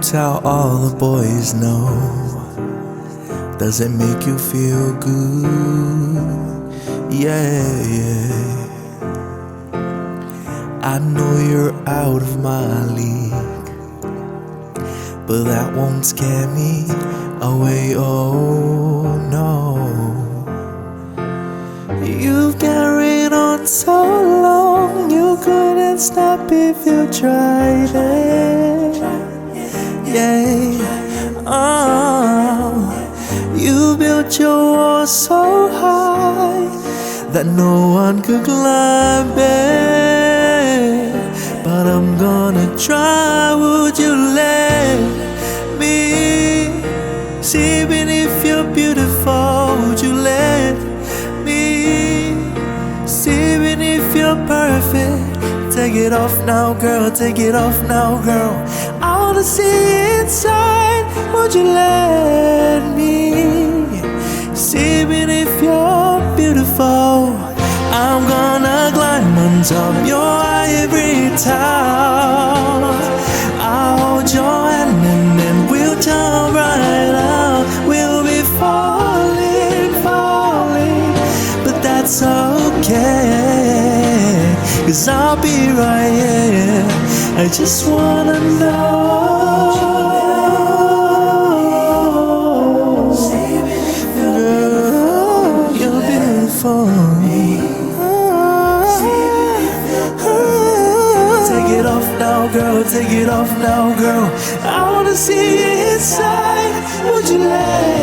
Here's how all the boys know. Does it make you feel good? Yeah, yeah. I know you're out of my league, but that won't scare me away, oh no. You've carried on so long, you couldn't stop if you tried it. Yeah, oh, you built your wall so high that no one could climb it. But I'm gonna try, would you let me see beneath your beautiful? Would you let me see beneath your perfect? Take it off now, girl, take it off now, girl. I wanna see inside. Would you let me see beneath your beautiful? I'm gonna climb on top your ivory tower. I'll hold your hand and then we'll jump right out. We'll be falling, falling, but that's okay, 'cause I'll be right here. I just wanna know. Girl, you're beautiful. Take it off now, girl, take it off now, girl. I wanna see inside. Would you let